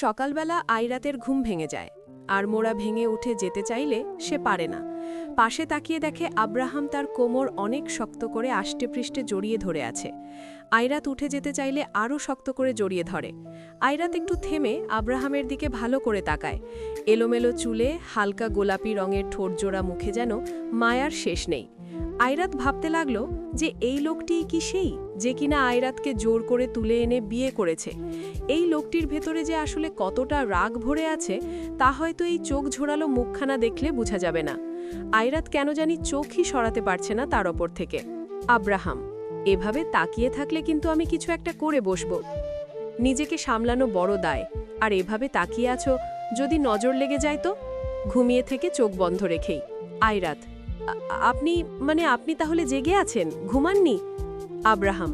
সকালবেলা আইরাতের ঘুম ভেঙে যায় আর মোড়া ভেঙে উঠে যেতে চাইলে সে পারে না। পাশে তাকিয়ে দেখে আব্রাহাম তার কোমর অনেক শক্ত করে আষ্টেপৃষ্ঠে জড়িয়ে ধরে আছে। আইরাত উঠে যেতে চাইলে আরও শক্ত করে জড়িয়ে ধরে। আইরাত একটু থেমে আব্রাহামের দিকে ভালো করে তাকায়। এলোমেলো চুলে, হালকা গোলাপি রঙের ঠোঁটজোড়া মুখে যেন মায়ার শেষ নেই। আইরাত ভাবতে লাগলো যে এই লোকটিই কি সেই যে কিনা আইরাতকে জোর করে তুলে এনে বিয়ে করেছে। এই লোকটির ভেতরে যে আসলে কতটা রাগ ভরে আছে তা হয়তো এই চোখ ঝোড়ালো মুখখানা দেখলে বোঝা যাবে না। আইরাত কেন জানি চোখই সরাতে পারছে না তার ওপর থেকে। আব্রাহাম, এভাবে তাকিয়ে থাকলে কিন্তু আমি কিছু একটা করে বসবো। নিজেকে সামলানো বড় দায়, আর এভাবে তাকিয়ে আছো, যদি নজর লেগে যায় তো? ঘুমিয়ে থেকে চোখ বন্ধ রেখেই। আইরাত, আপনি তাহলে জেগে আছেন, ঘুমাননি? আব্রাহাম,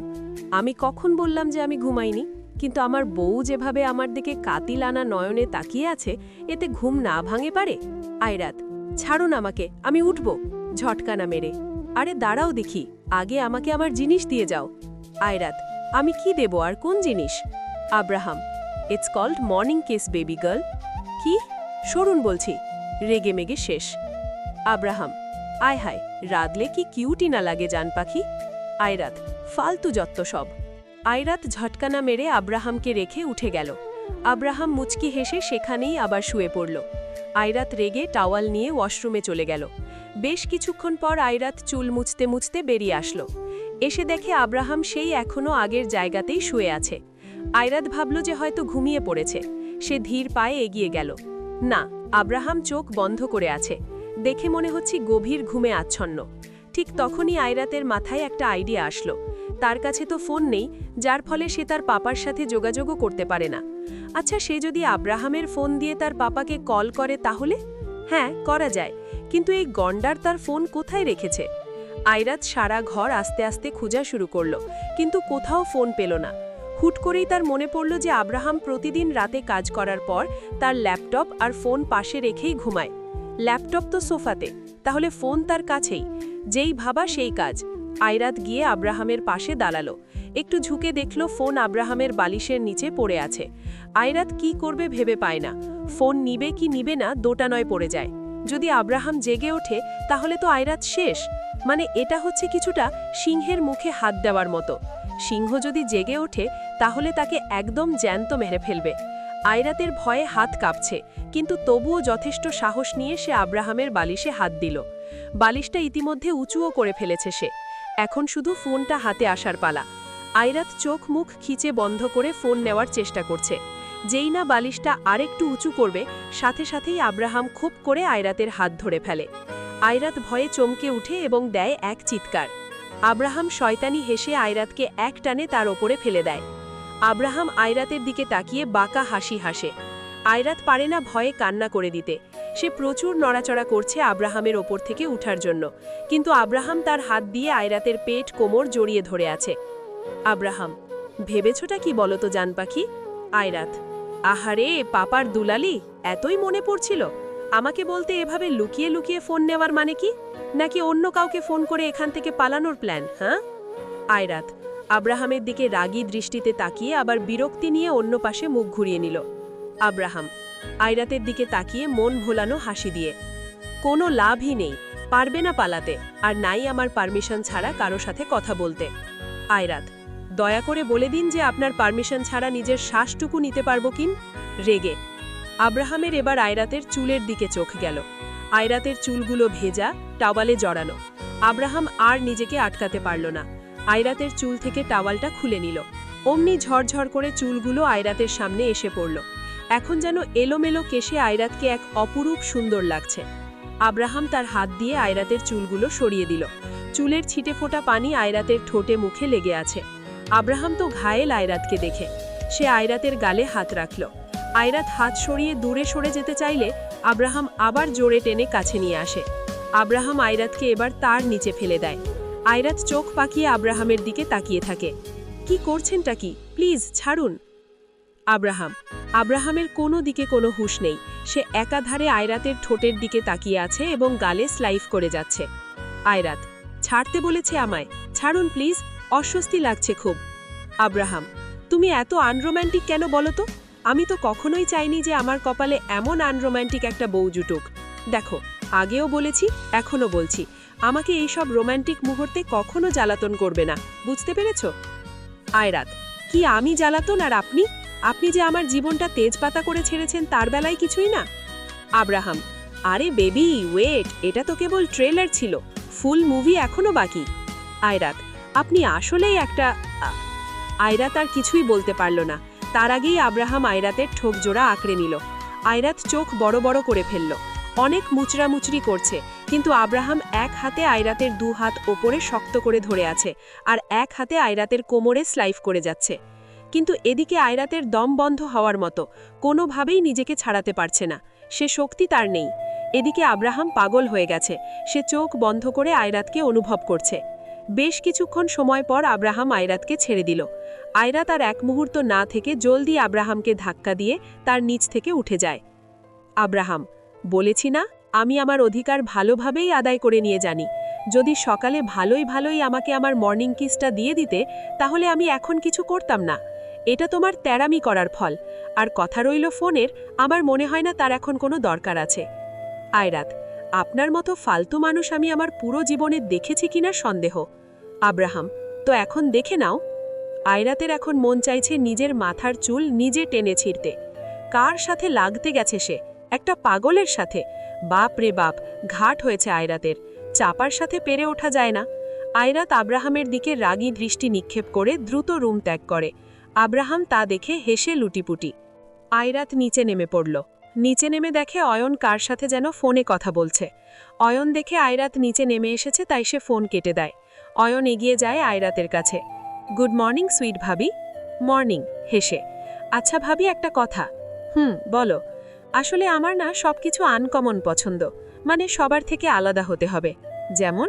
আমি কখন বললাম যে আমি ঘুমাইনি? কিন্তু আমার বউ যেভাবে আমার দিকে কাতিল আনা নয়নে তাকিয়ে আছে, এতে ঘুম না ভাঙে পারে? আইরাত, ছাড়ুন আমাকে, আমি উঠব। ঝটকা না মেরে, আরে দাঁড়াও দেখি, আগে আমাকে আমার জিনিস দিয়ে যাও। আইরাত, আমি কি দেব আর কোন জিনিস? Abraham, it's called morning kiss baby girl. কি? সরুন বলছি। রেগে মেগে শেষ। আব্রাহাম, আয় হায়, রাদলে কি কিউটি না লাগে জান পাখি। আইরাত, ফালতু যত্ত সব। আইরাত ঝটকানা মেরে আব্রাহামকে রেখে উঠে গেল। আব্রাহাম মুচকি হেসে সেখানেই আবার শুয়ে পড়ল। আইরাত রেগে টাওয়াল নিয়ে ওয়াশরুমে চলে গেল। বেশ কিছুক্ষণ পর আইরাত চুল মুছতে মুছতে বেরিয়ে আসলো। এসে দেখে আব্রাহাম সেই এখনও আগের জায়গাতেই শুয়ে আছে। আইরাত ভাবল যে হয়তো ঘুমিয়ে পড়েছে। সে ধীর পায়ে এগিয়ে গেল। না, আব্রাহাম চোখ বন্ধ করে আছে। দেখে মনে হচ্ছে গভীর ঘুমে আচ্ছন্ন। ঠিক তখনই আইরাতের মাথায় একটা আইডিয়া আসলো। তার কাছে তো ফোন নেই, যার ফলে সে তার পাপার সাথে যোগাযোগও করতে পারে না। আচ্ছা, সে যদি আব্রাহামের ফোন দিয়ে তার পাপাকে কল করে তাহলে? হ্যাঁ, করা যায়, কিন্তু এই গন্ডার তার ফোন কোথায় রেখেছে? আইরাত সারা ঘর আস্তে আস্তে খোঁজা শুরু করলো, কিন্তু কোথাও ফোন পেল না। হুট করেই তার মনে পড়ল যে আব্রাহাম প্রতিদিন রাতে কাজ করার পর তার ল্যাপটপ আর ফোন পাশে রেখেই ঘুমায়। ল্যাপটপ তো সোফাতে, তাহলে ফোন তার কাছেই। যেই ভাবা সেই কাজ। আইরাত গিয়ে আব্রাহামের পাশে দাঁড়ালো। একটু ঝুঁকে দেখল ফোন আব্রাহামের বালিশের নিচে পড়ে আছে। আইরাত কি করবে ভেবে পায় না। ফোন নিবে কি নিবে না দোটানয় পড়ে যায়। যদি আব্রাহাম জেগে ওঠে তাহলে তো আইরাত শেষ। মানে এটা হচ্ছে কিছুটা সিংহের মুখে হাত দেওয়ার মতো। সিংহ যদি জেগে ওঠে তাহলে তাকে একদম জ্যান্ত মেরে ফেলবে। আইরাতের ভয়ে হাত কাঁপছে, কিন্তু তবুও যথেষ্ট সাহস নিয়ে সে আব্রাহামের বালিশে হাত দিল। বালিশটা ইতিমধ্যে উঁচুও করে ফেলেছে সে। এখন শুধু ফোনটা হাতে আসার পালা। আইরাত চোখ মুখ খিচে বন্ধ করে ফোন নেওয়ার চেষ্টা করছে। যেই না বালিশটা আরেকটু উঁচু করবে, সাথে সাথেই আব্রাহাম খুব করে আইরাতের হাত ধরে ফেলে। আইরাত ভয়ে চমকে উঠে এবং দেয় এক চিৎকার। আব্রাহাম শয়তানি হেসে আইরাতকে এক টানে তার ওপরে ফেলে দেয়। আব্রাহাম আইরাতের দিকে তাকিয়ে বাঁকা হাসি হাসে। আইরাত পারে না ভয়ে কান্না করে দিতে। সে প্রচুর নড়াচড়া করছে আব্রাহামের ওপর থেকে উঠার জন্য, কিন্তু আব্রাহাম তার হাত দিয়ে আইরাতের পেট কোমর জড়িয়ে ধরে আছে। আব্রাহাম, ভেবেছোটা কি বলো তো জান পাখি? আইরাত, আহারে পাপার দুলালি, এতই মনে পড়ছিল? আমাকে বলতে এভাবে লুকিয়ে লুকিয়ে ফোন নেওয়ার মানে কি? নাকি অন্য কাউকে ফোন করে এখান থেকে পালানোর প্ল্যান? হ্যাঁ? আইরাত আব্রাহামের দিকে রাগী দৃষ্টিতে তাকিয়ে আবার বিরক্তি নিয়ে অন্য পাশে মুখ ঘুরিয়ে নিল। আব্রাহাম আইরাতের দিকে তাকিয়ে মন ভোলানো হাসি দিয়ে, কোনো লাভই নেই, পারবে না পালাতে, আর নাই আমার পারমিশন ছাড়া কারো সাথে কথা বলতে। আইরাত, দয়া করে বলে দিন যে আপনার পারমিশন ছাড়া নিজের শ্বাসটুকু নিতে পারবো কিন? রেগে আব্রাহামের এবার আইরাতের চুলের দিকে চোখ গেল। আইরাতের চুলগুলো ভেজা, টাওয়ালে জড়ানো। আব্রাহাম আর নিজেকে আটকাতে পারল না। আইরাতের চুল থেকে টাওয়ালটা খুলে নিল। অমনি ঝরঝর করে চুলগুলো আইরাতের সামনে এসে পড়ল। এখন যেন এলোমেলো কেশে আইরাতকে এক অপরূপ সুন্দর লাগছে। আব্রাহাম তার হাত দিয়ে আইরাতের চুলগুলো সরিয়ে দিল। চুলের ছিটে ফোটা পানি আইরাতের ঠোঁটে মুখে লেগে আছে। আব্রাহাম তো ঘায়েল আইরাতকে দেখে। সে আইরাতের গালে হাত রাখল। আইরাত হাত সরিয়ে দূরে সরে যেতে চাইলে আব্রাহাম আবার জোরে টেনে কাছে নিয়ে আসে। আব্রাহাম আইরাতকে এবার তার নিচে ফেলে দেয়। আইরাত চোখ পাকিয়ে আব্রাহামের দিকে তাকিয়ে থাকে। কি করছেনটা কি? প্লিজ ছাড়ুন। আব্রাহামের কোনো দিকে কোনো হুঁশ নেই। সে একাধারে আইরাতের ঠোঁটের দিকে তাকিয়ে আছে এবং গালে স্লাইভ করে যাচ্ছে। আইরাত, ছাড়তে বলেছে আমায়, ছাড়ুন প্লিজ, অস্বস্তি লাগছে খুব। আব্রাহাম, তুমি এত আনরোম্যান্টিক কেন বলো তো? আমি তো কখনোই চাইনি যে আমার কপালে এমন আনরোম্যান্টিক একটা বউ জুটুক। দেখো, আগেও বলেছি, এখনো বলছি, আমাকে এইসব রোম্যান্টিক মুহূর্তে কখনো জ্বালাতন করবে না, বুঝতে পেরেছ? আয়রাত: কি আমি জ্বালাতন আর আপনি? আপনি যে আমার জীবনটা তেজপাতা করে ছেড়েছেন তার বেলায় কিছুই না। আব্রাহাম: আরে বেবি ওয়েট, এটা তো কেবল ট্রেলার ছিল, ফুল মুভি এখনো বাকি। আয়রাত: আপনি আসলেই একটা আয়রাত আর কিছুই বলতে পারল না। তার আগেই আব্রাহাম আয়রাতের ঠোক জোড়া আঁকড়ে নিল। আয়রাত চোখ বড় বড় করে ফেলল, অনেক মুচড়ামুচড়ি করছে, কিন্তু আব্রাহাম এক হাতে আয়রাতের 2 হাত ওপরে শক্ত করে ধরে আছে, আর এক হাতে আয়রাতের কোমরে স্লাইভ করে যাচ্ছে। কিন্তু এদিকে আয়রাতের দম বন্ধ হওয়ার মতো, কোনোভাবেই নিজেকে ছাড়াতে পারছে না, সে শক্তি তার নেই। এদিকে আব্রাহাম পাগল হয়ে গেছে, সে চোখ বন্ধ করে আয়রাতকে অনুভব করছে। বেশ কিছুক্ষণ সময় পর আব্রাহাম আয়রাতকে ছেড়ে দিল। আয়রাত আর এক মুহূর্ত না থেকে জলদি আব্রাহামকে ধাক্কা দিয়ে তার নিচ থেকে উঠে যায়। আব্রাহাম: বলেছি না, আমি আমার অধিকার ভালোভাবেই আদায় করে নিয়ে জানি। যদি সকালে ভালোই আমাকে আমার মর্নিং কিসটা দিয়ে দিতে, তাহলে আমি এখন কিছু করতাম না। এটা তোমার তেড়ামি করার ফল। আর কথা রইল ফোনের, আমার মনে হয় না তার এখন কোনো দরকার আছে। আয়রাত: আপনার মতো ফালতু মানুষ আমি আমার পুরো জীবনে দেখেছি কিনা সন্দেহ। আব্রাহাম: তো এখন দেখে নাও। আয়রাতের এখন মন চাইছে নিজের মাথার চুল নিজে টেনে ছিঁড়তে। কার সাথে লাগতে গেছে সে? একটা পাগলের সাথে। বাপ রে বাপ, ঘাট হয়েছে আয়রাতের, চাপার সাথে পেরে ওঠা যায় না। আয়রাত আব্রাহামের দিকে রাগী দৃষ্টি নিক্ষেপ করে দ্রুত রুম ত্যাগ করে। আব্রাহাম তা দেখে হেসে লুটিপুটি। আয়রাত নিচে নেমে পড়ল। নিচে নেমে দেখে অয়ন কার সাথে যেন ফোনে কথা বলছে। অয়ন দেখে আয়রাত নিচে নেমে এসেছে, তাই সে ফোন কেটে দেয়। অয়ন এগিয়ে যায় আয়রাতের কাছে। গুড মর্নিং সুইট ভাবি। মর্নিং, হেসে। আচ্ছা ভাবি, একটা কথা। বলো। আসলে আমার না সবকিছু আনকমন পছন্দ, মানে সবার থেকে আলাদা হতে হবে। যেমন?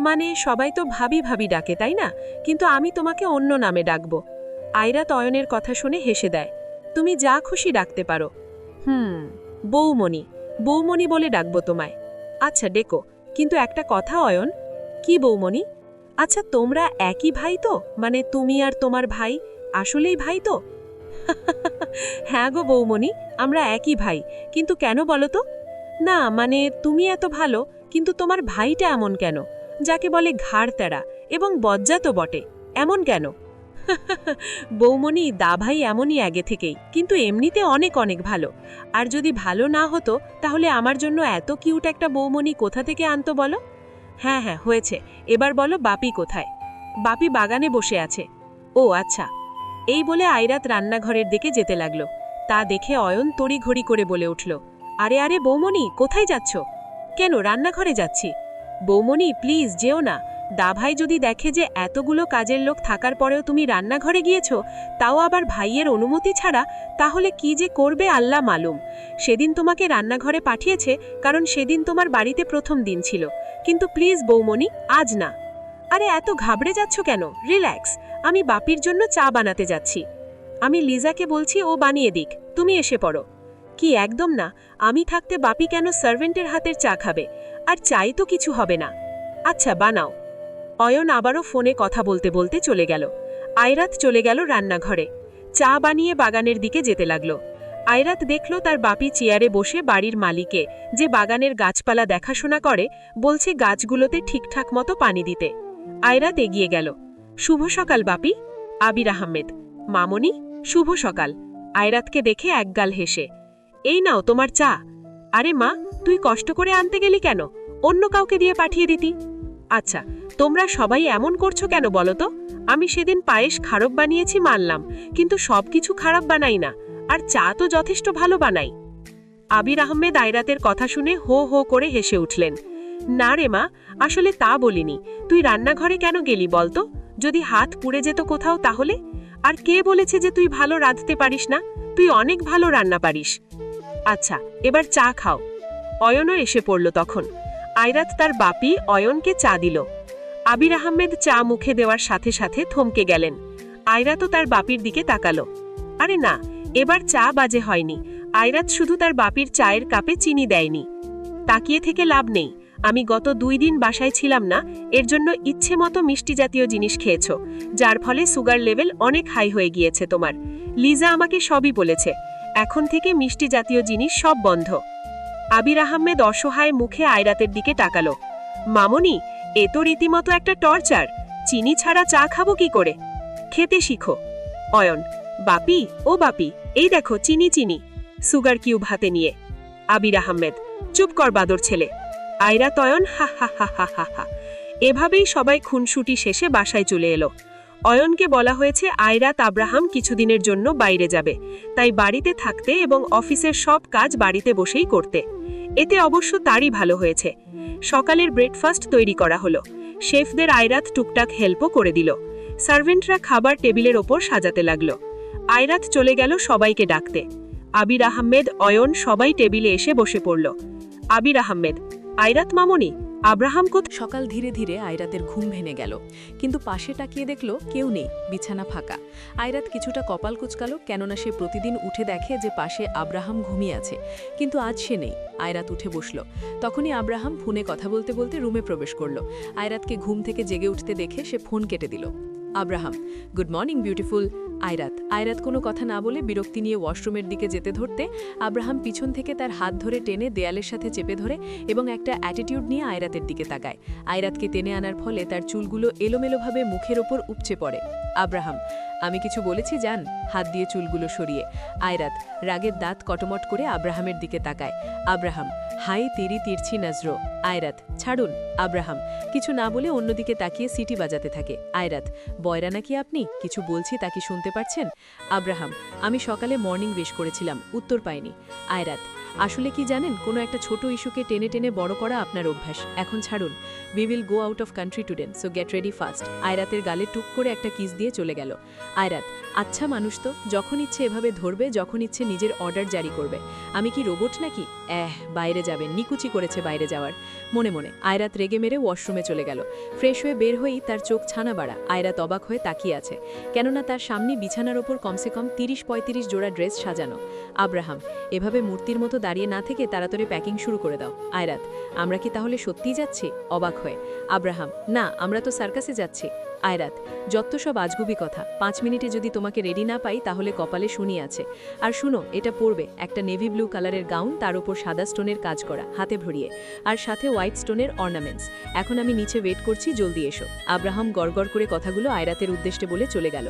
মানে সবাই তো ভাবি ভাবি ডাকে, তাই না? কিন্তু আমি তোমাকে অন্য নামে ডাকব। আয়রাত অয়নের কথা শুনে হেসে দেয়। তুমি যা খুশি ডাকতে পারো। বৌমণি। বৌমণি বলে ডাকবো তোমায়। আচ্ছা ডেকো, কিন্তু একটা কথা অয়ন। কি বৌমণি? আচ্ছা তোমরা একই ভাই তো? মানে তুমি আর তোমার ভাই আসলেই ভাই তো? হ্যাঁ গো বৌমণি, আমরা একই ভাই। কিন্তু কেন বলো তো? না মানে তুমি এত ভালো, কিন্তু তোমার ভাইটা এমন কেন? যাকে বলে ঘাড় তেড়া এবং বজ্জাত বটে, এমন কেন? বৌমণি, দা ভাই এমনই আগে থেকেই, কিন্তু এমনিতে অনেক অনেক ভালো। আর যদি ভালো না হতো, তাহলে আমার জন্য এত কিউট একটা বৌমণি কোথা থেকে আনতো বলো? হ্যাঁ হয়েছে, এবার বলো বাপি কোথায়? বাপি বাগানে বসে আছে। ও আচ্ছা। এই বলে আয়রাত রান্নাঘরের দিকে যেতে লাগলো। তা দেখে অয়ন তড়িঘড়ি করে বলে উঠল, আরে বৌমণি, কোথায় যাচ্ছ? কেন, রান্নাঘরে যাচ্ছি। বৌমণি প্লিজ যেও না। দাভাই যদি দেখে যে এতগুলো কাজের লোক থাকার পরেও তুমি রান্নাঘরে গিয়েছ, তাও আবার ভাইয়ের অনুমতি ছাড়া, তাহলে কি যে করবে আল্লাহ মালুম। সেদিন তোমাকে রান্নাঘরে পাঠিয়েছে কারণ সেদিন তোমার বাড়িতে প্রথম দিন ছিল, কিন্তু প্লিজ বৌমণি, আজ না। আরে এত ঘাবড়ে যাচ্ছ কেন? রিল্যাক্স, আমি বাপির জন্য চা বানাতে যাচ্ছি। আমি লিজাকে বলছি ও বানিয়ে দিক, তুমি এসে পড়ো। কি একদম না, আমি থাকতে বাপি কেন সার্ভেন্টের হাতের চা খাবে? আর চাই তো কিছু হবে না। আচ্ছা বানাও। অয়ন আবারও ফোনে কথা বলতে বলতে চলে গেল। আয়রাত চলে গেল রান্নাঘরে। চা বানিয়ে বাগানের দিকে যেতে লাগলো। আয়রাত দেখল তার বাপি চেয়ারে বসে বাড়ির মালিকে, যে বাগানের গাছপালা দেখাশোনা করে, বলছে গাছগুলোতে ঠিকঠাক মতো পানি দিতে। আয়রাত এগিয়ে গেল। শুভ সকাল বাপি। আবির আহমেদ। মামনি, শুভ সকাল। আয়রাতকে দেখে একগাল হেসে, এই নাও তোমার চা। আরে মা, তুই কষ্ট করে আনতে গেলি কেন? অন্য কাউকে দিয়ে পাঠিয়ে দিতি। আচ্ছা, তোমরা সবাই এমন করছো কেন বলো তো? আমি সেদিন পায়েস খারাপ বানিয়েছি মানলাম, কিন্তু সবকিছু খারাপ বানাই না, আর চা তো যথেষ্ট ভালো বানাই। আবির আহমেদ আয়রাতের কথা শুনে হো হো করে হেসে উঠলেন। না রে মা, আসলে তা বলিনি। তুই রান্নাঘরে কেন গেলি বলতো? যদি হাত পুড়ে যেত কোথাও তাহলে? আর কে বলেছে যে তুই ভালো রাঁধতে পারিস না? তুই অনেক ভালো রান্না পারিস। আচ্ছা, এবার চা খাও। অয়নও এসে পড়ল তখন। আয়রাত তার বাপি অয়নকে চা দিল। আবির আহমেদ চা মুখে দেওয়ার সাথে সাথে থমকে গেলেন। আয়রাতও তার বাপির দিকে তাকালো। আরে না, এবার চা বাজে হয়নি। আয়রাত শুধু তার বাপির চায়ের কাপে চিনি দেয়নি। তাকিয়ে থেকে লাভ নেই। আমি গত 2 দিন বাসায় ছিলাম না, এর জন্য ইচ্ছে মতো মিষ্টি জাতীয় জিনিস খেয়েছো, যার ফলে সুগার লেভেল অনেক হাই হয়ে গিয়েছে তোমার। লিজা আমাকে সবই বলেছে। এখন থেকে মিষ্টি জাতীয় জিনিস সব বন্ধ। আবির আহমেদ অসহায় মুখে আয়রাতের দিকে তাকালো। মামনি, এ তো রীতিমতো একটা টর্চার। চিনি ছাড়া চা খাবো কি করে? খেতে শিখো। অয়ন, বাপি, ও বাপি, এই দেখো চিনি চিনি। সুগার কিউব হাতে নিয়ে। আবির আহমেদ, চুপ কর বাদর ছেলে। আয়রাত, অয়ন, হা হা হা হা হা হা। এভাবেই সবাই খুনসুটি শেষে বাসায় চলে এলো। অয়নকে বলা হয়েছে আয়রাত আব্রাহাম কিছুদিনের জন্য বাইরে যাবে, তাই বাড়িতে থাকতে এবং অফিসের সব কাজ বাড়িতে বসেই করতে। এতে অবশ্য তারই ভালো হয়েছে। সকালের ব্রেকফাস্ট তৈরি করা হলো। শেফদের আয়রাত টুকটাক হেল্পও করে দিল। সার্ভেন্টরা খাবার টেবিলের ওপর সাজাতে লাগলো। আয়রাত চলে গেল সবাইকে ডাকতে। আবির আহমেদ, অয়ন সবাই টেবিলে এসে বসে পড়ল। আবির আহমেদ, আয়রাত মামনি, আব্রাহাম কোথায়? সকাল ধীরে ধীরে আয়রাতের ঘুম ভেঙে গেল, কিন্তু পাশে তাকিয়ে দেখল কেউ নেই, বিছানা ফাঁকা। আয়রাত কিছুটা কপাল কুচকালো, কেননা সে প্রতিদিন উঠে দেখে যে পাশে আব্রাহাম ঘুমিয়ে আছে, কিন্তু আজ সে নেই। আয়রাত উঠে বসল। তখনই আব্রাহাম ফোনে কথা বলতে বলতে রুমে প্রবেশ করল। আয়রাতকে ঘুম থেকে জেগে উঠতে দেখে সে ফোন কেটে দিল। Abraham, good morning beautiful. Ayrat কোনো কথা না বলে বিরক্তি নিয়ে ওয়াশরুমের দিকে যেতে ধরতে আব্রাহাম পিছন থেকে তার হাত ধরে টেনে দেয়ালের সাথে চেপে ধরে এবং একটা অ্যাটিটিউড নিয়ে আয়রাতের দিকে তাকায়। আয়রাতকে টেনে আনার ফলে তার চুলগুলো এলোমেলোভাবে মুখের ওপর উপচে পড়ে। আব্রাহাম, আমি কিছু বলেছি জান? হাত দিয়ে চুলগুলো সরিয়ে। আয়রাত রাগের দাঁত কটমট করে আব্রাহামের দিকে তাকায়। আব্রাহাম, হাই তেরি তিরছি নজরো। আয়রাত, ছাড়ুন। আব্রাহাম কিছু না বলে অন্যদিকে তাকিয়ে সিটি বাজাতে থাকে। আয়রাত, বয়রা নাকি আপনি? কিছু বলছি তা কি শুনতে পাচ্ছেন? আব্রাহাম, আমি সকালে মর্নিং ওয়েশ করেছিলাম, উত্তর পাইনি। আয়রাত, আসলে কি জানেন, কোনো একটা ছোট ইস্যুকে টেনে টেনে বড় করা আপনার অভ্যাস। এখন ছাড়ুন। We will go out of country today, so get ready fast. আয়রাতের গালে টুক করে একটা কিস দিয়ে চলে গেল। আয়রাত, আচ্ছা মানুষ তো, যখন ইচ্ছে এভাবে ধরবে, যখন ইচ্ছে নিজের অর্ডার জারি করবে। আমি কি রোবট নাকি? বাইরে যাবেন, নিকুচি করেছে বাইরে যাওয়ার। মনে মনে আয়রাত রেগে মেরে ওয়াশরুমে চলে গেল। ফ্রেশ হয়ে বের হয়েই তার চোখ ছানা বাড়া। আয়রাত অবাক হয়ে তাকিয়ে আছে, কেননা তার সামনে বিছানার ওপর কমসে কম ৩০-৩৫ জোড়া ড্রেস সাজানো। আব্রাহাম, এভাবে মূর্তির মতো দাঁড়িয়ে না থেকে তাড়াতাড়ি প্যাকিং শুরু করে দাও। আয়রাত, আমরা কি তাহলে সত্যিই যাচ্ছি? অবাক হয়ে। আব্রাহাম, না, আমরা তো সার্কাসে যাচ্ছি। আয়রাত, যত সব আজগুবি কথা। 5 মিনিটে যদি তোমাকে রেডি না পাই তাহলে কপালে শুনি আছে। আর শুনো, এটা পরবে একটা নেভি ব্লু কালারের গাউন, তার উপর সাদা স্টোনের কাজ করা, হাতে ভরিয়ে, আর সাথে হোয়াইট স্টোনের অর্নামেন্টস। এখন আমি নিচে ওয়েট করছি, জলদি এসো। আব্রাহাম গড়গড় করে কথাগুলো আয়রাতের উদ্দেশ্যে বলে চলে গেল।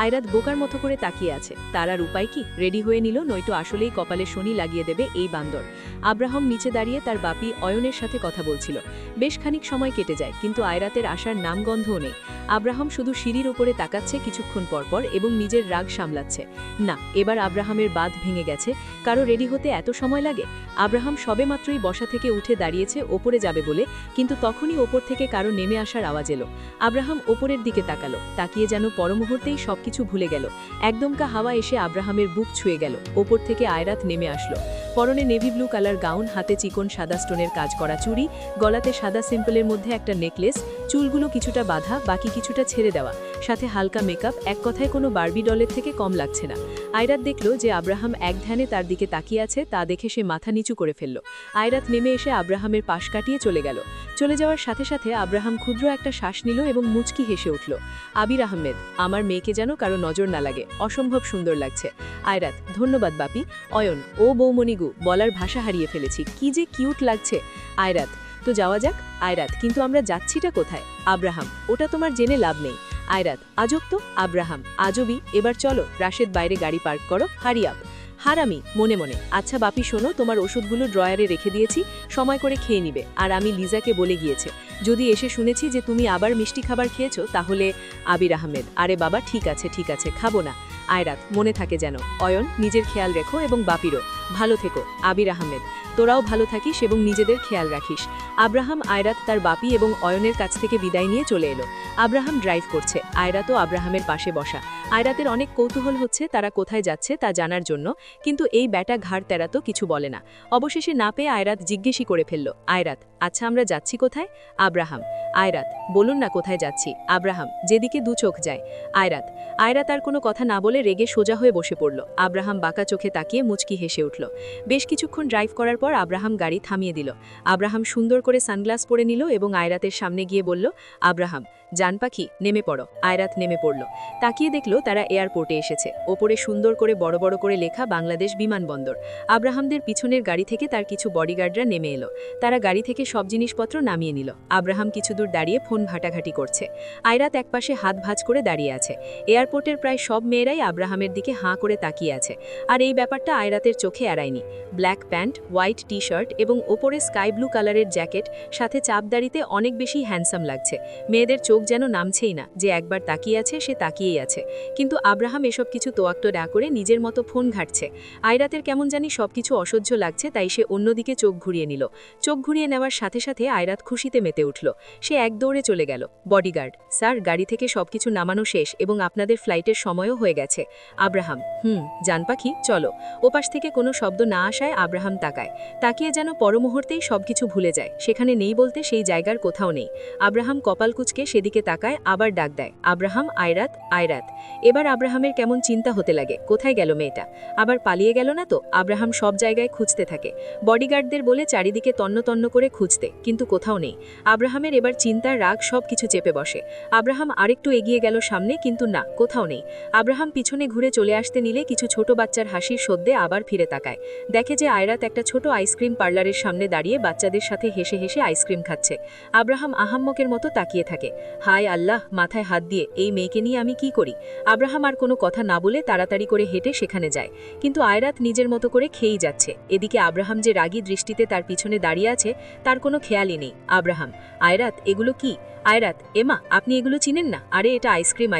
আয়রাত বোকার মতো করে তাকিয়ে আছে। তার আর উপায় কি? রেডি হয়ে নিল, নয়তো আসলেই কপালে শনি লাগিয়ে দেবে এই বান্দর। আব্রাহাম নিচে দাঁড়িয়ে তার বাপি অয়নের সাথে কথা বলছিল। বেশ খানিক সময় কেটে যায়, কিন্তু আয়রাতের আসার নামগন্ধও নেই। আব্রাহাম শুধু সিঁড়ির ওপরে তাকাচ্ছে কিছুক্ষণ পরপর এবং নিজের রাগ সামলাচ্ছে। না, এবার আব্রাহামের বাঁধ ভেঙে গেছে। কারো রেডি হতে এত সময় লাগে? আব্রাহাম সবেমাত্রই বসা থেকে উঠে দাঁড়িয়েছে ওপরে যাবে বলে, কিন্তু তখনই ওপর থেকে কারো নেমে আসার আওয়াজ এলো। আব্রাহাম ওপরের দিকে তাকালো, তাকিয়ে যেন পরমুহূর্তেই সবকিছু ভুলে গেল। একদমকা হাওয়া এসে আব্রাহামের বুক ছুঁয়ে গেল। ওপর থেকে আয়রাত নেমে আসলো। পরনে নেভি ব্লু কালার গাউন, হাতে চিকন সাদা স্টোনের কাজ করা চুড়ি, গলাতে সাদা সিম্পলের মধ্যে একটা নেকলেস, চুলগুলো কিছুটা বাঁধা, বাকি কিছুটা ছেড়ে দেওয়া, সাথে হালকা মেকআপ। এক কথায় কোনো বারবি ডলের থেকে কম লাগছে না। আয়রাত দেখল যে আব্রাহাম এক ধ্যানে তার দিকে তাকিয়ে আছে, তা দেখে সে মাথা নিচু করে ফেলল। আয়রাত নেমে এসে আব্রাহামের পাশ কাটিয়ে চলে গেল। চলে যাওয়ার সাথে সাথে আব্রাহাম ক্ষুদ্র একটা শ্বাস নিল এবং মুচকি হেসে উঠল। আবির আহমেদ, আমার মেয়েকে যেন কারো নজর না লাগে, অসম্ভব সুন্দর লাগছে। আয়রাত, ধন্যবাদ বাপি। অয়ন, ও বৌমণিগু, বলার ভাষা হারিয়ে ফেলেছি, কি যে কিউট লাগছে। আয়রাত, তো যাওয়া যাক। আয়রাত, কিন্তু আমরা যাচ্ছিটা কোথায়? আব্রাহাম, ওটা তোমার জেনে লাভ নেই। আয়রাত, আজব তো। আব্রাহাম, আজবই। এবার চলো, রাশেদ বাইরে গাড়ি পার্ক করো, হারি আপ। হারামি, মনে মনে, আচ্ছা বাপি শোনো, তোমার ওষুধগুলো ড্রয়ারে রেখে দিয়েছি, সময় করে খেয়ে নিবে। আর আমি লিজাকে বলে গিয়েছে, যদি এসে শুনেছি যে তুমি আবার মিষ্টি খাবার খেয়েছো তাহলে। আবির আহমেদ, আরে বাবা ঠিক আছে ঠিক আছে, খাবো না। আয়রাত, মনে থাকে যেন। অয়ন, নিজের খেয়াল রেখো এবং বাপিরও ভালো থেকো। আবির আহমেদ, তোরাও ভালো থাকিস এবং নিজেদের খেয়াল রাখিস। আব্রাহাম আয়রাত তার বাপি এবং অয়নের কাছ থেকে বিদায় নিয়ে চলে এলো। আব্রাহাম ড্রাইভ করছে, আয়রাতও আব্রাহামের পাশে বসা। আয়রাতের অনেক কৌতূহল হচ্ছে তারা কোথায় যাচ্ছে তা জানার জন্য, কিন্তু এই ব্যাটা ঘাড় তেরাতো কিছু বলে না। অবশেষে না পেয়ে আয়রাত জিজ্ঞেসই করে ফেলল, আয়রাত, আচ্ছা আমরা যাচ্ছি কোথায়? আব্রাহাম, আয়রাত, বলুন না কোথায় যাচ্ছি? আব্রাহাম, যেদিকে দু চোখ যায়। আয়রাত, আয়রাত আর কোনো কথা না বলে রেগে সোজা হয়ে বসে পড়ল। আব্রাহাম বাঁকা চোখে তাকিয়ে মুচকি হেসে উঠল। বেশ কিছুক্ষণ ড্রাইভ করার পর আব্রাহাম গাড়ি থামিয়ে দিল। আব্রাহাম সুন্দর করে সানগ্লাস পরে নিল এবং আয়রাতের সামনে গিয়ে বলল, আব্রাহাম, জান পাখি, নেমে পড়ো। আয়রাত নেমে পড়ল। তাকিয়ে দেখল তারা এয়ারপোর্টে এসেছে। ওপরে সুন্দর করে বড় বড় করে লেখা বাংলাদেশ বিমানবন্দর। আব্রাহামদের পিছনের গাড়ি থেকে তার কিছু বডিগার্ডরা নেমে এলো। তারা গাড়ি থেকে সব জিনিসপত্র নামিয়ে নিল। আব্রাহাম কিছু দূর দাঁড়িয়ে ফোন ঘাটাঘাটি করছে। আয়রাত একপাশে হাত ভাঁজ করে দাঁড়িয়ে আছে। এয়ারপোর্টের প্রায় সব মেয়েরাই আব্রাহামের দিকে হাঁ করে তাকিয়ে আছে। আর এই ব্যাপারটা আয়রাতের চোখে এড়ায়নি। Black pant, white T shirt এবং ওপরে স্কাই ব্লু কালারের জ্যাকেট, সাথে চাপদাড়িতে অনেক বেশি হ্যান্ডসাম লাগছে। মেয়েদের চোখ যেন নামছেই না, যে একবার তাকিয়ে আছে সে তাকিয়েই আছে। কিন্তু আব্রাহাম এসব কিছু তোয়াক্ত না করে নিজের মতো ফোন ঘাটছে। আয়রাতের কেমন জানি সবকিছু অসহ্য লাগছে, তাই সে অন্যদিকে চোখ ঘুরিয়ে নিল। চোখ ঘুরিয়ে নেওয়ার সাথে সাথে আয়রাত খুশিতে মেতে উঠল। সে এক দৌড়ে চলে গেল। বডিগার্ড, স্যার, গাড়ি থেকে সবকিছু নামানো শেষ এবং আপনাদের ফ্লাইটের সময়ও হয়ে গেছে। আব্রাহাম, জান পাখি, চলো। ওপাশ থেকে কোনো শব্দ না আসায় আব্রাহাম তাকিয়ে যেন পরমুহূর্তেই সবকিছু ভুলে যায়। সেখানে নেই বলতে সেই জায়গার কোথাও নেই। আব্রাহাম কপাল কুঁচকে সেদিকে তাকায়, আবার ডাক দেয়, আব্রাহাম, আয়রাত, আয়রাত। এবার আব্রাহামের কেমন চিন্তা হতে লাগে, কোথায় গেল মেয়েটা? আবার পালিয়ে গেল না তো? আব্রাহাম সব জায়গায় খুঁজতে থাকে। বডিগার্ডদের বলে চারিদিকে তন্ন তন্ন করে খুঁজতে, কিন্তু কোথাও নেই। আব্রাহামের এবার চিন্তার রাগ সব কিছু চেপে বসে। আব্রাহাম আরেকটু এগিয়ে গেল সামনে, কিন্তু না, কোথাও নেই। আব্রাহাম পিছনে ঘুরে চলে আসতে নিলে কিছু ছোট বাচ্চার হাসির সদ্যে আবার ফিরে তাকায়। দেখে যে আয়রাত একটা ছোট আইসক্রিম পার্লারের সামনে দাঁড়িয়ে বাচ্চাদের সাথে হেসে হেসে আইসক্রিম খাচ্ছে। আব্রাহাম আহাম্মকের মতো তাকিয়ে থাকে। হায় আল্লাহ, মাথায় হাত দিয়ে, এই মেয়েকে নিয়ে আমি কি করি? আব্রাহাম আর কোনো কথা না বলে তাড়াতাড়ি করে হেঁটে সেখানে যায়। কিন্তু আয়রাত নিজের মতো করে খেয়েই যাচ্ছে। এদিকে আব্রাহাম যে রাগী দৃষ্টিতে তার পিছনে দাঁড়িয়ে আছে তার কোনো খেয়ালই নেই। আব্রাহাম, আয়রাত, এগুলো কি? আয়রাত, এমা, আপনি এগুলো চিনেন না? আরে এটা আইসক্রিম।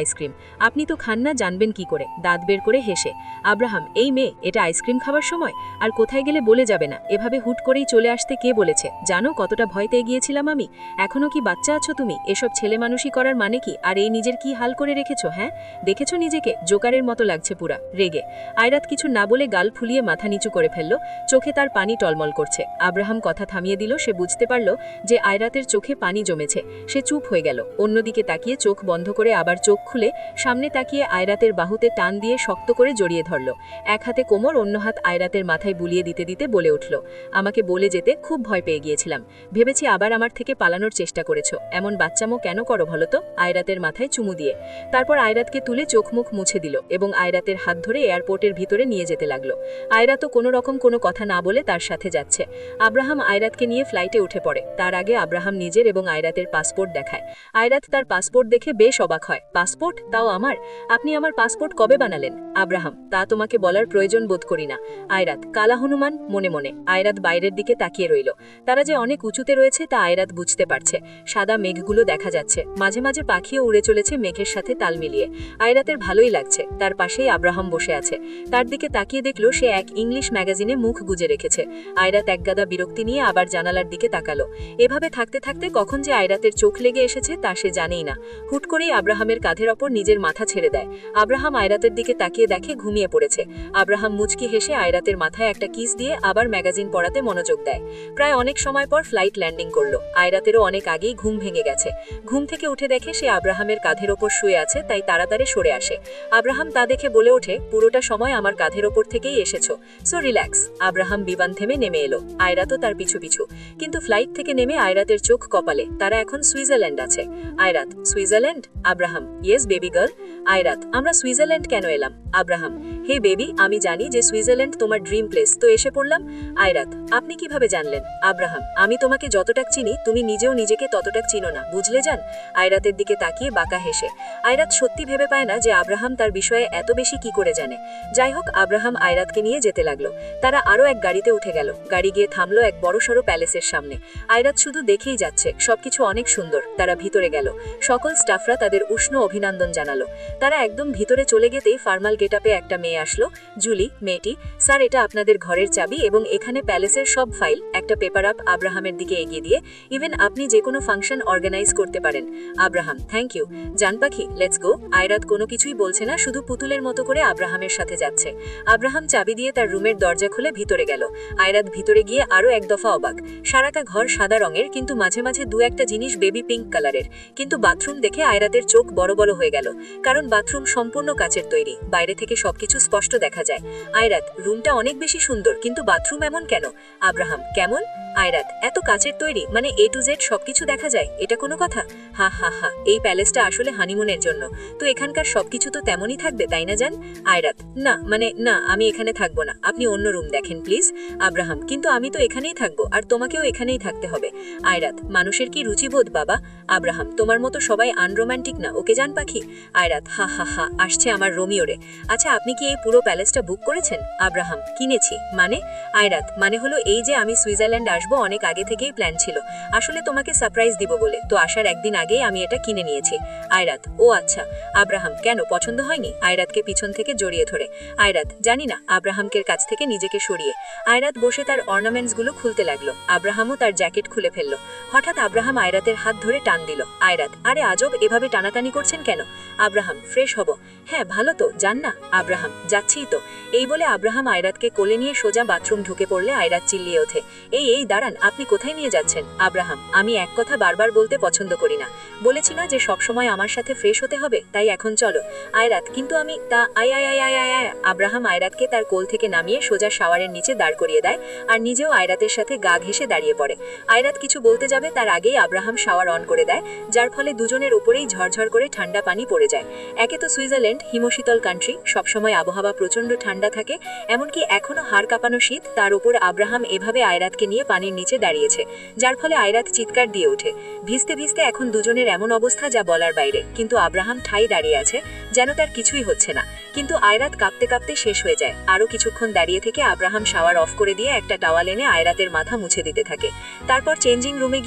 আপনি তো খান না, জানবেন কি করে? দাঁত বের করে হেসে। আব্রাহাম, এই মেয়ে, এটা আইসক্রিম খাবার সময়? আর কোথায় গেলে বলে যাবে না? এভাবে হুট করেই চলে আসতে কে বলেছে? জানো কতটা ভয় পেয়ে গিয়েছিলাম আমি। এখনো কি বাচ্চা আছো তুমি? এসব ছেলে মানুষই করার মানে কি? আর এই নিজের কি হাল করে রেখেছো? হ্যাঁ, দেখেছো নিজেকে? জোকারের মতো লাগছে পুরা। রেগে আয়রাত কিছু না বলে গাল ফুলিয়ে মাথা নিচু করে ফেলল। চোখে তার পানি টলমল করছে। আব্রাহাম কথা থামিয়ে দিল। সে বুঝতে পারল যে আয়রাতের চোখে পানি জমেছে। সে চুপ হয়ে গেল। অন্যদিকে তাকিয়ে চোখ বন্ধ করে আবার চোখ খুলে সামনে তাকিয়ে আয়রাতের বাহুতে টান দিয়ে শক্ত করে জড়িয়ে ধরল। এক হাতে কোমর, অন্য হাত আয়রাতের মাথায় বুলিয়ে দিতে দিতে বলে উঠল, আমাকে বলে যেতে খুব ভয় পেয়ে গিয়েছিলাম। ভেবেছি আবার আমার থেকে পালানোর চেষ্টা করেছো। এমন বাচ্চামো কেন করো বলো তো? আয়রাতের মাথায় চুমু দিয়ে তারপর আয়রাতকে তুলে চোখ মুখ মুছে দিল এবং আয়রাতের হাত ধরে এয়ারপোর্টের ভিতরে নিয়ে যেতে লাগলো। আয়রাতও কোনো রকম কোনো কথা না বলে তার সাথে যাচ্ছে। আব্রাহাম আয়রাতকে নিয়ে ফ্লাইটে উঠে পড়ে। তার আগে আব্রাহাম নিজের এবং আয়রাতের পাসপোর্ট দেখায়। আয়রাত তার পাসপোর্ট দেখে বেশ অবাক হয়। পাসপোর্ট? তাও আমার? আপনি আমার পাসপোর্ট কবে বানালেন? আব্রাহাম, তা তোমাকে বলার প্রয়োজন বোধ করি না। আয়রাত, কালা হনুমান মনে মনে। আয়রাত বাইরের দিকে তাকিয়ে রইল। তারা যে অনেক উঁচুতে রয়েছে তা আয়রাত বুঝতে পারছে। সাদা মেঘগুলো দেখা যাচ্ছে। মাঝে মাঝে পাখিও উড়ে চলেছে মেঘের সাথে তাল মিলিয়ে। আয়রাতের ভালোই লাগছে। তার পাশেই আব্রাহাম বসে আছে। তার দিকে তাকিয়ে দেখলো সে এক ইংলিশ ম্যাগাজিনে মুখ গুজে রেখেছে। আয়রাত একগাদা বিরক্তি নিয়ে আবার জানালার দিকে তাকালো। এভাবে থাকতে থাকতে কখন যে আয়রাতের চোখ লেগে এসেছে তা সে জানেই না। হুট করেই আব্রাহামের কাঁধের ওপর নিজের মাথা ছেড়ে দেয়। আব্রাহাম আয়রাতের দিকে তাকিয়ে দেখে ঘুমিয়ে পড়েছে। আব্রাহাম মুচকি হেসে আয়রাতের মাথায় একটা কিস দিয়ে আবার ম্যাগাজিন পড়াতে মনোযোগ দেয়। প্রায় অনেক সময় পর ফ্লাইট ল্যান্ডিং করলো। আয়রাতেরও অনেক আগেই ঘুম ভেঙে গেছে। ঘুম থেকে উঠে দেখে সে আব্রাহামের কাঁধের ওপর শুয়ে আছে, তাই তাড়াতাড়ি সরে আসে। আব্রাহাম তা দেখে বলে ওঠে, পুরোটা সময় আমার কাঁধের ওপর থেকেই এসেছো, সো রিল্যাক্স। আব্রাহাম বিমান থেমে নেমে এলো। আয়রাতও তার পিছু পিছু। কিন্তু ফ্লাইট থেকে নেমে আয়রাতের চোখ কপালে। তারা এখন সুইজারল্যান্ড আছে। Ayrat, Switzerland? Abraham, yes baby girl. Ayrat, আমরা সুইজারল্যান্ড কেন এলাম? আব্রাহাম, হে বেবি, আমি জানি যে সুইজারল্যান্ড তোমার ড্রিম প্লেস, তো এসে পড়লাম। আয়রাত, আপনি কিভাবে জানলেন? আব্রাহাম, আমি তোমাকে যতটাক চিনি তুমি নিজেও নিজেকে ততটাক চিনো না, বুঝলে যান? আয়রাতের দিকে তাকিয়ে বাঁকা হেসে। আয়রাত সত্যি ভেবে পায় না যে আব্রাহাম তার বিষয়ে এত বেশি কি করে জানে। যাই হোক, আব্রাহাম আয়রাতকে নিয়ে যেতে লাগলো। তারা আরও এক গাড়িতে উঠে গেল। গাড়ি গিয়ে থামলো এক বড়সড় প্যালেসের সামনে। আয়রাত শুধু দেখেই যাচ্ছে, সবকিছু অনেক সুন্দর। তারা ভিতরে গেল। সকল স্টাফরা তাদের উষ্ণ অভিনন্দন জানালো। তারা একদম ভিতরে চলে যেতেই ফর্মাল গেটআপে একটা মেয়ে নিয়ে আসলো। জুলি, মেয়েটি, স্যার এটা আপনাদের ঘরের চাবি এবং এখানে প্যালেসের সব ফাইল। একটা পেপার আপ আব্রাহামের দিকে এগিয়ে দিয়ে, ইভেন আপনি যে কোনো ফাংশন অর্গানাইজ করতে পারেন। Abraham, thank you. জান পাখি, লেটস গো। আয়রাত কোনো কিছুই বলছে না, শুধু পুতুলের মতো করে আব্রাহামের সাথে যাচ্ছে। আব্রাহাম চাবি দিয়ে তার রুমের দরজা খুলে ভিতরে গেল। আয়রাত ভিতরে গিয়ে আরো এক দফা অবাক। সারাটা ঘর সাদা রঙের, কিন্তু মাঝে মাঝে দু একটা জিনিস বেবি পিঙ্ক কালারের। কিন্তু বাথরুম দেখে আয়রাতের চোখ বড় বড় হয়ে গেল, কারণ বাথরুম সম্পূর্ণ কাচের তৈরি, বাইরে থেকে সবকিছু স্পষ্ট দেখা যায়। আয়রাত, রুমটা অনেক বেশি সুন্দর, কিন্তু বাথরুম এমন কেন? আব্রাহাম, কেমন? আয়রাত, এত কাচের তৈরি, মানে A to Z সবকিছু দেখা যায়, এটা কোনো কথা? হা হা হা, এই প্যালেসটা আসলে হানিমুনের জন্য, তো এখানকার সবকিছু তো তেমনই থাকবে, তাই না জান? আয়রাত, না মানে না, আমি এখানে থাকবো না, আপনি অন্য রুম দেখেন প্লিজ। আব্রাহাম, কিন্তু আমি তো এখানেই থাকবো, আর তোমাকেও এখানেই থাকতে হবে। আয়রাত, মানুষের কি রুচিবোধ বাবা? আব্রাহাম, তোমার মতো সবাই আনরোম্যান্টিক না, ওকে জান পাখি? আয়রাত, হা হা হা, আসছে আমার রোমিওরে। আচ্ছা, আপনি কি এই পুরো প্যালেসটা বুক করেছেন? আব্রাহাম, কিনেছি মানে? আয়রাত, মানে হলো এই যে আমি সুইজারল্যান্ড আসবো অনেক আগে থেকেই প্ল্যান ছিল, আসলে তোমাকে সারপ্রাইজ দিব বলে, তো আসার একদিন আগেই আমি এটা কিনে নিয়েছি। আয়রাত, ও আচ্ছা। আব্রাহাম, কেন, পছন্দ হয়নি? আয়রাতকে পিছন থেকে জড়িয়ে ধরে। আয়রাত, জানি না, আব্রাহামকে কাছ থেকে নিজেকে সরিয়ে। আয়রাত বসে তার অর্নামেন্টসগুলো খুলতে লাগলো। আব্রাহামও তার জ্যাকেট খুলে ফেললো। হঠাৎ আব্রাহাম আয়রাতের হাত ধরে টান দিল। আয়রাত, আরে আজব, এভাবে টানাটানি করছেন কেন? আব্রাহাম, ফ্রেশ হব। হ্যাঁ ভালো তো, যান না। আব্রাহাম, যাচ্ছিই তো। এই বলে আব্রাহাম আয়রাতকে কোলে নিয়ে সোজা বাথরুম ঢুকে পড়লে আয়রাত চিল্লিয়ে ওঠে, এই এই দাঁড়ান, আপনি কোথায় নিয়ে যাচ্ছেন? আব্রাহাম, আমি এক কথা বারবার বলতে পছন্দ করি না, বলেছি না যে সবসময় আমার সাথে ফ্রেশ হতে হবে, তাই এখন চলো। আয়রাত, কিন্তু আমি তা আয় আয় আয় আয় আয় আয়। আব্রাহাম আয়রাতকে তার কোল থেকে নামিয়ে সোজা শাওয়ারের নিচে দাঁড় করিয়ে দেয়, আর নিজেও আয়রাতের সাথে গা ঘেঁষে দাঁড়িয়ে পড়ে। আয়রাত কিছু বলতে যাবে তার আগেই আব্রাহাম শাওয়ার অন করে দেয়, যার ফলে দুজনের উপরেই ঝরঝর করে ঠান্ডা পানি পড়ে যায়। একে তো সুইজারল্যান্ড হিমশীতল কান্ট্রি, সবসময় আবহাওয়া প্রচন্ড ঠান্ডা থাকে, এমনকি এখনো হাড় কাঁপানো শীত, তার উপর আব্রাহাম এভাবে আয়রাতকে নিয়ে পানির নিচে দাঁড়িয়েছে, যার ফলে আয়রাত চিৎকার দিয়ে ওঠে। ভিজতে ভিজতে এখন দুজনের এমন অবস্থা যা বলার বাইরে, কিন্তু আব্রাহাম ঠাই দাঁড়িয়ে আছে, যেন তার কিছুই হচ্ছে না। কিন্তু আয়রাত কাঁপতে কাঁপতে শেষ হয়ে যায়। আরো কিছুক্ষণ দাঁড়িয়ে থেকে আব্রাহাম শাওয়ার অফ করে দিয়ে একটা টাওয়াল এনে আয়রাতের মাথা মুছে দিতে থাকে। তারপর চেঞ্জিং রুমে